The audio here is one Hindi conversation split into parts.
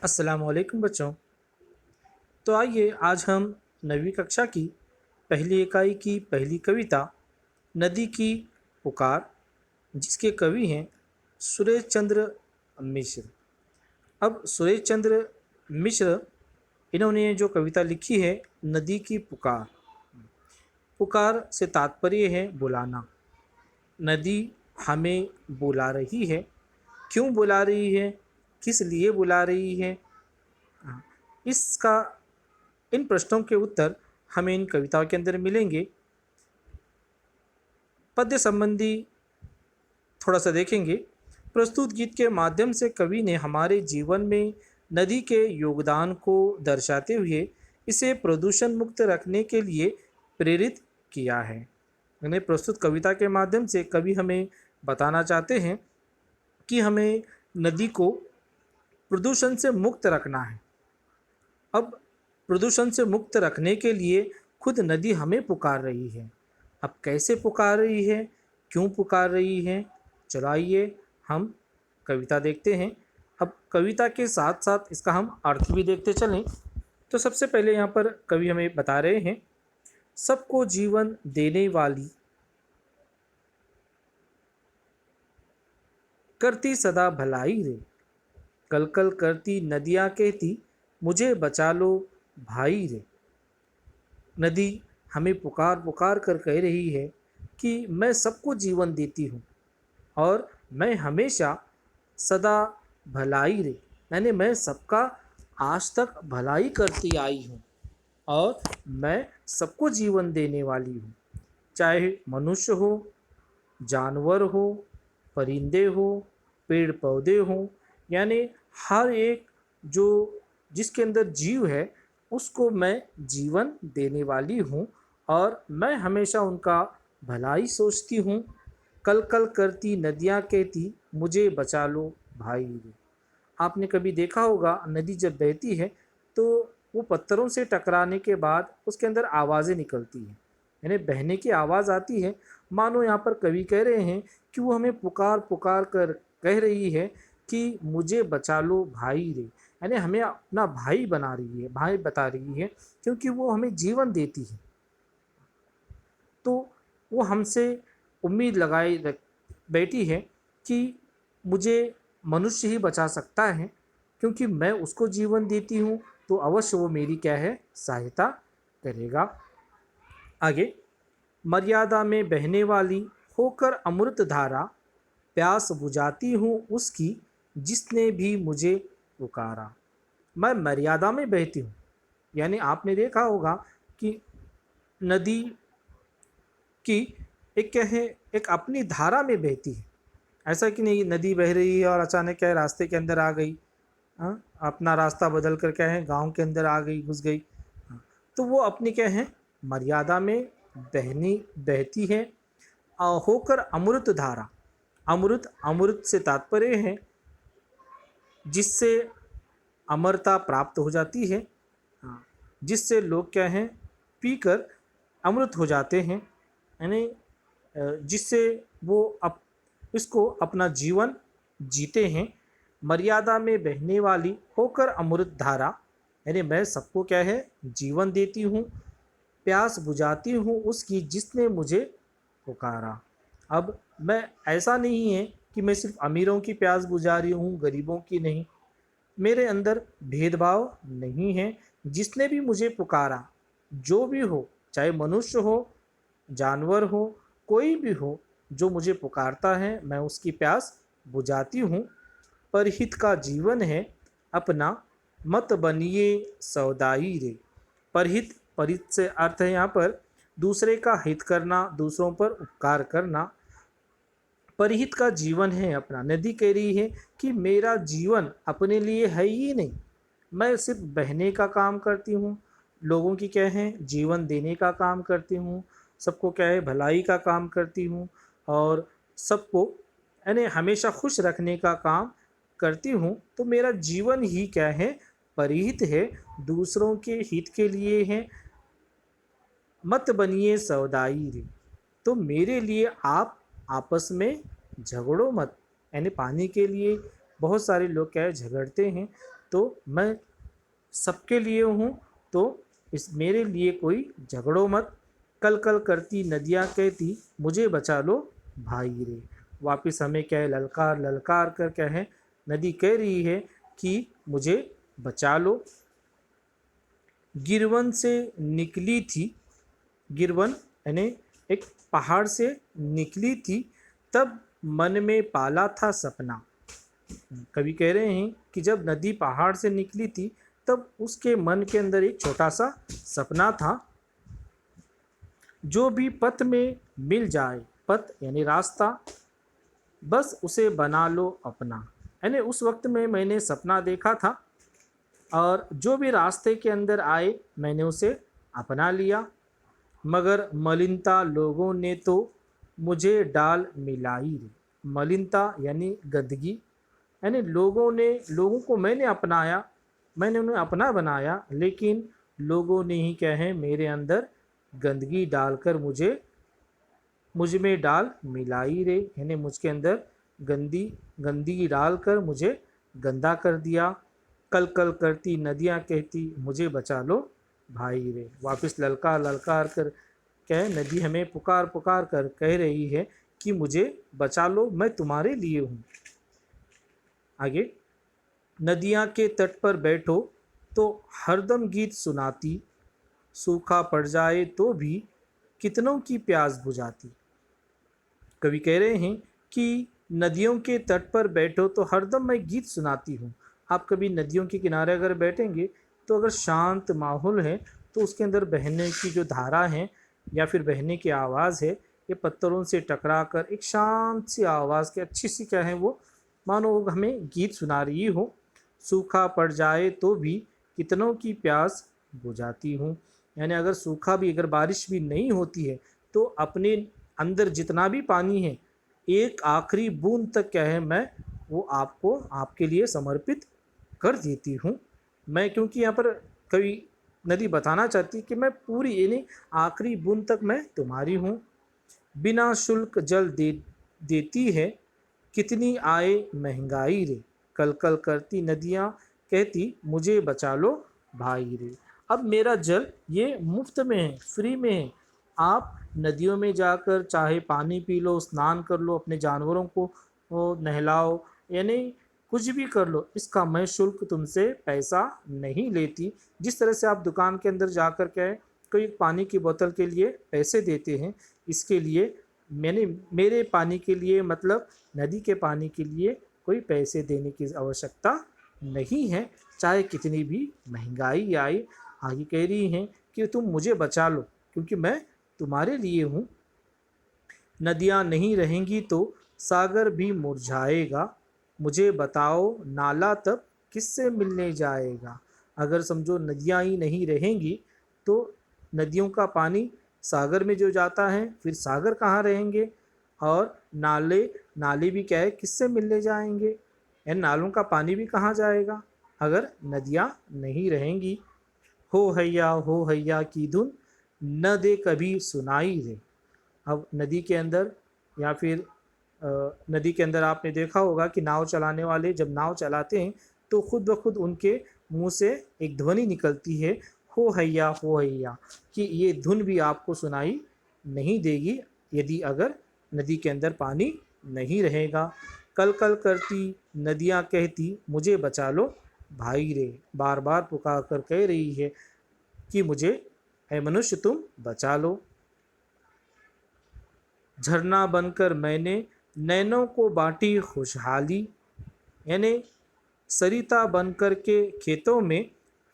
अस्सलामुअलैकुम बच्चों। तो आइए आज हम 9वीं कक्षा की पहली इकाई की पहली कविता नदी की पुकार, जिसके कवि हैं सुरेश चंद्र मिश्र। अब सुरेश चंद्र मिश्र इन्होंने जो कविता लिखी है नदी की पुकार। पुकार से तात्पर्य है बुलाना। नदी हमें बुला रही है। क्यों बुला रही है, किस लिए बुला रही है, इसका इन प्रश्नों के उत्तर हमें इन कविताओं के अंदर मिलेंगे। पद्य संबंधी थोड़ा सा देखेंगे। प्रस्तुत गीत के माध्यम से कवि ने हमारे जीवन में नदी के योगदान को दर्शाते हुए इसे प्रदूषण मुक्त रखने के लिए प्रेरित किया है। यानी प्रस्तुत कविता के माध्यम से कवि हमें बताना चाहते हैं कि हमें नदी को प्रदूषण से मुक्त रखना है। अब प्रदूषण से मुक्त रखने के लिए खुद नदी हमें पुकार रही है। अब कैसे पुकार रही है, क्यों पुकार रही है, चलो आइए हम कविता देखते हैं। अब कविता के साथ साथ इसका हम अर्थ भी देखते चलें। तो सबसे पहले यहाँ पर कवि हमें बता रहे हैं, सबको जीवन देने वाली, करती सदा भलाई रे, कल कल करती नदियाँ कहती, मुझे बचा लो भाई रे। नदी हमें पुकार पुकार कर कह रही है कि मैं सबको जीवन देती हूँ और मैं हमेशा सदा भलाई रे, यानी मैं सबका आज तक भलाई करती आई हूँ और मैं सबको जीवन देने वाली हूँ। चाहे मनुष्य हो, जानवर हो, परिंदे हो, पेड़ पौधे हो, यानी हर एक जो जिसके अंदर जीव है उसको मैं जीवन देने वाली हूँ और मैं हमेशा उनका भलाई सोचती हूँ। कल कल करती नदियाँ कहती, मुझे बचा लो भाई रे। आपने कभी देखा होगा नदी जब बहती है तो वो पत्थरों से टकराने के बाद उसके अंदर आवाज़ें निकलती हैं, यानी बहने की आवाज़ आती है। मानो यहाँ पर कवि कह रहे हैं कि वो हमें पुकार पुकार कर कह रही है कि मुझे बचा लो भाई रे, यानी हमें अपना भाई बना रही है, भाई बता रही है, क्योंकि वो हमें जीवन देती है। तो वो हमसे उम्मीद लगाए बैठी है कि मुझे मनुष्य ही बचा सकता है, क्योंकि मैं उसको जीवन देती हूँ तो अवश्य वो मेरी क्या है, सहायता करेगा। आगे, मर्यादा में बहने वाली होकर अमृत धारा, प्यास बुझाती हूँ उसकी जिसने भी मुझे पुकारा। मैं मर्यादा में बहती हूँ, यानी आपने देखा होगा कि नदी की एक क्या है, एक अपनी धारा में बहती है। ऐसा कि नहीं नदी बह रही है और अचानक क्या है रास्ते के अंदर आ गई, हाँ, अपना रास्ता बदल कर क्या है गांव के अंदर आ गई, घुस गई। हाँ, तो वो अपनी क्या है मर्यादा में बहती है। होकर अमृत धारा, अमृत अमृत से तात्पर्य है जिससे अमरता प्राप्त हो जाती है। हाँ, जिससे लोग क्या हैं पीकर अमृत हो जाते हैं, यानी जिससे वो इसको अपना जीवन जीते हैं। मर्यादा में बहने वाली होकर अमृत धारा, यानी मैं सबको क्या है जीवन देती हूँ, प्यास बुझाती हूँ उसकी जिसने मुझे पुकारा। अब मैं ऐसा नहीं है कि मैं सिर्फ अमीरों की प्यास बुझा रही हूँ, गरीबों की नहीं। मेरे अंदर भेदभाव नहीं है। जिसने भी मुझे पुकारा, जो भी हो, चाहे मनुष्य हो, जानवर हो, कोई भी हो, जो मुझे पुकारता है मैं उसकी प्यास बुझाती हूँ। परहित का जीवन है अपना, मत बनिए सौदाई रे। परहित, परित से अर्थ है यहाँ पर दूसरे का हित करना, दूसरों पर उपकार करना। परहित का जीवन है अपना। नदी कह रही है कि मेरा जीवन अपने लिए है ही नहीं, मैं सिर्फ बहने का काम करती हूँ, लोगों की क्या है जीवन देने का काम करती हूँ, सबको क्या है भलाई का काम करती हूँ और सबको यानी हमेशा खुश रखने का काम करती हूँ। तो मेरा जीवन ही क्या है परिहित है, दूसरों के हित के लिए है। मत बनिए सौदाई रे, तो मेरे लिए आप आपस में झगड़ो मत, यानी पानी के लिए बहुत सारे लोग क्या है झगड़ते हैं, तो मैं सबके लिए हूँ, तो इस मेरे लिए कोई झगड़ो मत। कल कल करती नदियाँ कहती मुझे बचा लो भाई रे। वापस हमें क्या है ललकार ललकार कर क्या है नदी कह रही है कि मुझे बचा लो। गिरवन से निकली थी, गिरवन यानी एक पहाड़ से निकली थी, तब मन में पाला था सपना। कवि कह रहे हैं कि जब नदी पहाड़ से निकली थी तब उसके मन के अंदर एक छोटा सा सपना था। जो भी पथ में मिल जाए, पथ यानी रास्ता, बस उसे बना लो अपना। यानी उस वक्त में मैंने सपना देखा था और जो भी रास्ते के अंदर आए मैंने उसे अपना लिया। मगर मलिनता लोगों ने तो मुझे डाल मिलाई रे। मलिनता यानी गंदगी, यानी लोगों को मैंने अपनाया, मैंने उन्हें अपना बनाया, लेकिन लोगों ने ही क्या है मेरे अंदर गंदगी डालकर मुझ में डाल मिलाई रे। यानी मुझके अंदर गंदगी डालकर मुझे गंदा कर दिया। कल कल करती नदियाँ कहती मुझे बचा लो भाई रे। वापस ललकार ललकार कर क्या है नदी हमें पुकार पुकार कर कह रही है कि मुझे बचा लो, मैं तुम्हारे लिए हूँ। आगे, नदियाँ के तट पर बैठो तो हरदम गीत सुनाती, सूखा पड़ जाए तो भी कितनों की प्यास बुझाती। कवि कह रहे हैं कि नदियों के तट पर बैठो तो हरदम मैं गीत सुनाती हूँ। आप कभी नदियों के किनारे अगर बैठेंगे तो अगर शांत माहौल है तो उसके अंदर बहने की जो धारा है या फिर बहने की आवाज़ है, ये पत्थरों से टकरा कर एक शांत सी आवाज़ की अच्छी सी क्या है वो मानो वो हमें गीत सुना रही हो। सूखा पड़ जाए तो भी कितनों की प्यास बुझाती हूँ। यानी अगर सूखा भी, अगर बारिश भी नहीं होती है तो अपने अंदर जितना भी पानी है एक आखिरी बूंद तक क्या है मैं वो आपको आपके लिए समर्पित कर देती हूँ। मैं क्योंकि यहाँ पर कवि नदी बताना चाहती कि मैं पूरी यानी आखिरी बूंद तक मैं तुम्हारी हूँ। बिना शुल्क जल देती है कितनी आए महंगाई रे। कल कल करती नदियाँ कहती मुझे बचा लो भाई रे। अब मेरा जल ये मुफ्त में है, फ्री में है। आप नदियों में जाकर चाहे पानी पी लो, स्नान कर लो, अपने जानवरों को नहलाओ, यानी कुछ भी कर लो, इसका मैं शुल्क तुमसे पैसा नहीं लेती। जिस तरह से आप दुकान के अंदर जाकर क्या है कोई पानी की बोतल के लिए पैसे देते हैं, इसके लिए मेरे पानी के लिए मतलब नदी के पानी के लिए कोई पैसे देने की आवश्यकता नहीं है, चाहे कितनी भी महंगाई आए। आगे कह रही हैं कि तुम मुझे बचा लो क्योंकि मैं तुम्हारे लिए हूँ। नदियाँ नहीं रहेंगी तो सागर भी मुरझाएगा, मुझे बताओ नाला तब किससे मिलने जाएगा। अगर समझो नदियाँ ही नहीं रहेंगी तो नदियों का पानी सागर में जो जाता है फिर सागर कहाँ रहेंगे, और नाले नाले भी क्या है किससे मिलने जाएंगे, यानी नालों का पानी भी कहाँ जाएगा अगर नदियाँ नहीं रहेंगी। हो हैया की धुन न दे कभी सुनाई रे। अब नदी के अंदर या फिर नदी के अंदर आपने देखा होगा कि नाव चलाने वाले जब नाव चलाते हैं तो खुद ब खुद उनके मुंह से एक ध्वनि निकलती है हो हैया, कि ये धुन भी आपको सुनाई नहीं देगी यदि अगर नदी के अंदर पानी नहीं रहेगा। कल कल करती नदियाँ कहती मुझे बचा लो भाई रे। बार बार पुकार कर कह रही है कि मुझे है मनुष्य तुम बचा लो। झरना बनकर मैंने नैनों को बांटी खुशहाली, यानी सरिता बनकर के खेतों में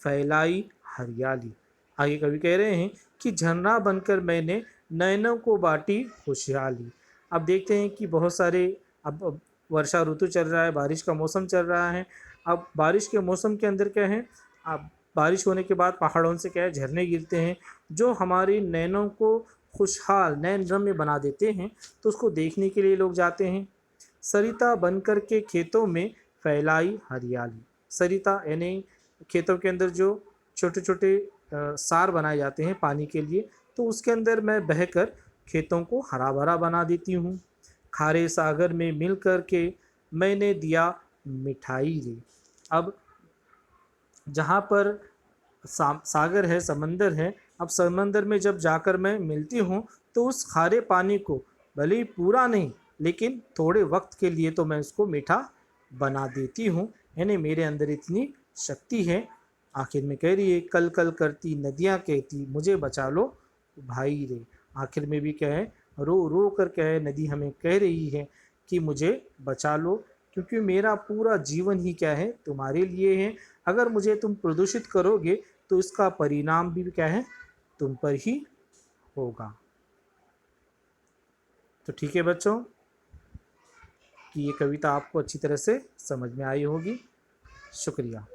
फैलाई हरियाली। आगे कवि कह रहे हैं कि झरना बनकर मैंने नैनों को बांटी खुशहाली। अब देखते हैं कि बहुत सारे अब वर्षा ऋतु चल रहा है, बारिश का मौसम चल रहा है। अब बारिश के मौसम के अंदर क्या है, अब बारिश होने के बाद पहाड़ों से क्या है झरने गिरते हैं जो हमारी नैनों को खुशहाल नैन रम्य बना देते हैं, तो उसको देखने के लिए लोग जाते हैं। सरिता बनकर के खेतों में फैलाई हरियाली। सरिता यानी खेतों के अंदर जो छोटे छोटे सार बनाए जाते हैं पानी के लिए, तो उसके अंदर मैं बहकर खेतों को हरा भरा बना देती हूँ। खारे सागर में मिल कर के मैंने दिया मिठाई रे। अब जहाँ पर सागर है, समंदर है, अब समंदर में जब जाकर मैं मिलती हूँ तो उस खारे पानी को भले ही पूरा नहीं, लेकिन थोड़े वक्त के लिए तो मैं उसको मीठा बना देती हूँ। यानी मेरे अंदर इतनी शक्ति है। आखिर में कह रही है, कल कल करती नदियाँ कहती मुझे बचा लो भाई रे। आखिर में भी क्या है, रो रो कर क्या है, नदी हमें कह रही है कि मुझे बचा लो, क्योंकि मेरा पूरा जीवन ही क्या है, तुम्हारे लिए है। अगर मुझे तुम प्रदूषित करोगे तो इसका परिणाम भी क्या है, तुम पर ही होगा। तो ठीक है बच्चों, कि ये कविता आपको अच्छी तरह से समझ में आई होगी। शुक्रिया।